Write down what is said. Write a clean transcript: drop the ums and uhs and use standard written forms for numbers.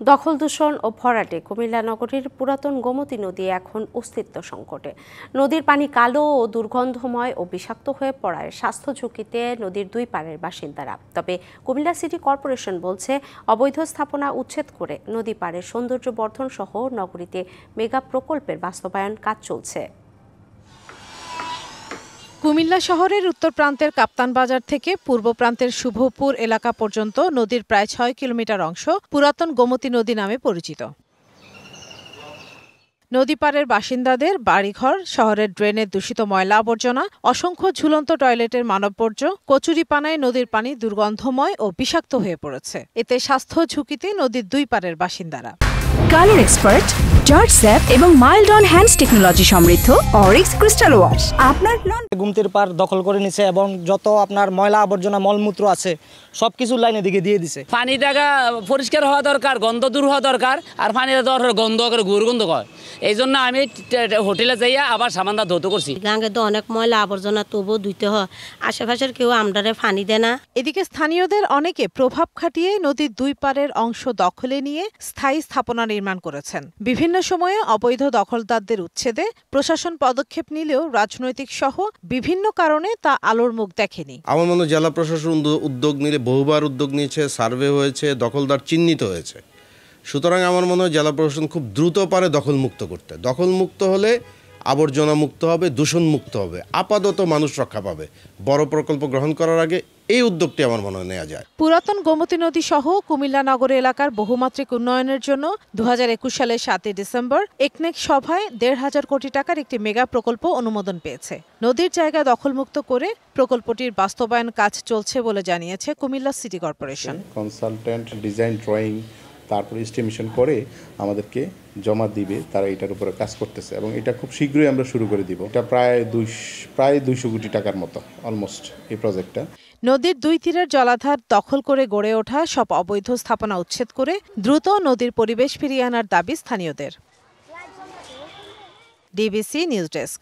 দখল দূষণ ও ভরাটে কুমিল্লা নগরীর পুরাতন গোমতী নদী এখন অস্তিত্ব সংকটে। নদীর পানি কালো ও দুর্গন্ধময় ও বিষাক্ত হয়ে পড়ায় স্বাস্থ্য ঝুঁকিতে নদীর দুই পাড়ের বাসিন্দারা। তবে কুমিল্লা সিটি কর্পোরেশন বলছে, অবৈধ স্থাপনা উচ্ছেদ করে নদী পাড়ের সৌন্দর্য বর্ধন সহ নগরীতে মেগা প্রকল্পের বাস্তবায়ন কাজ চলছে। কুমিল্লা শহরের উত্তর প্রান্তের কাপ্তান বাজার থেকে পূর্ব প্রান্তের শুভপুর এলাকা পর্যন্ত নদীর প্রায় ৬ কিলোমিটার অংশ পুরাতন গোমতী নদী নামে পরিচিত। নদী পাড়ের বাসিন্দাদের বাড়িঘর, শহরের ড্রেনের দূষিত ময়লা আবর্জনা, অসংখ্য ঝুলন্ত টয়লেটের মানববর্জ্য, কচুরিপানায় নদীর পানি দুর্গন্ধময় ও বিষাক্ত হয়ে পড়েছে। এতে স্বাস্থ্য ঝুঁকিতে নদীর দুই পাড়ের বাসিন্দারা। কালার এক্সপার্ট, জর্জ স্যাপ এবং মাইল্ড অন হ্যান্ডস টেকনোলজি সমৃদ্ধ অরিক্স ক্রিস্টাল ওয়াশ আপনার গোমতীর পার দখল করে নিছে এবং যত আপনার ময়লা আবর্জনা মলমূত্র আছে সবকিছু লাইনের দিকে দিয়ে দিছে। পানিটা পরিষ্কার হওয়া দরকার, গন্ধ দূর হওয়া দরকার, আর পানিটা দরকার গন্ধ করে গন্ধ হয়। এই জন্য আমি হোটেলে যাইয়া আবার সামানটা ধৌত করছি। গাঙ্গে তো অনেক ময়লা আবর্জনা তবুও ধুইতে হয়, আশেপাশের কেউ আমদারে পানি দেয় না। এদিকে স্থানীয়দের অনেকে প্রভাব খাটিয়ে নদীর দুই পাড়ের অংশ দখলে নিয়ে স্থায়ী স্থাপনা নির্মাণ করেছেন। বিভিন্ন সময়ে অবৈধ দখলদারদের উচ্ছেদে প্রশাসন পদক্ষেপ নিলেও রাজনৈতিক সহ বিভিন্ন কারণে তা আলোর মুখ দেখেনি। আমার মনে হয় জেলা প্রশাসন উদ্যোগ নিলে বহুবার উদ্যোগ নিয়েছে, সার্ভে হয়েছে, দখলদার চিহ্নিত হয়েছে। সুতরাং আমার মনে হয় জেলা প্রশাসন খুব দ্রুত পারে দখলমুক্ত করতে। দখলমুক্ত হলে আবর্জনা মুক্ত হবে, দূষণ মুক্ত হবে, আপাতত মানুষ রক্ষা পাবে। বড় প্রকল্প গ্রহণ করার আগে এই উদ্যোগটি আমার মনে হয় নেওয়া যায়। পুরাতন গোমতী নদী সহ কুমিল্লা নগর এলাকার বহুমাত্রিক উন্নয়নের জন্য ২০২১ সালের ৭ই ডিসেম্বর একনেক সভায় ১৫০০ কোটি টাকার একটি মেগা প্রকল্প অনুমোদন পেয়েছে। নদীর জায়গা দখলমুক্ত করে প্রকল্পটির বাস্তবায়ন কাজ চলছে বলে জানিয়েছে Comilla city corporation. Consultant design drawing তারপর এস্টিমেশন করে আমাদেরকে জমা দিবে, তারা এটার উপরে কাজ করতেছে এবং এটা খুব শীঘ্রই আমরা শুরু করে দিব। এটা প্রায় ২০০ কোটি টাকার মতো অলমোস্ট এই প্রজেক্টটা। নদীর দুই তীরের জলাধার দখল করে গড়ে ওঠা সব অবৈধ স্থাপনা উচ্ছেদ করে দ্রুত নদীর পরিবেশ ফিরিয়ে আনার দাবি স্থানীয়দের। DBC news desk.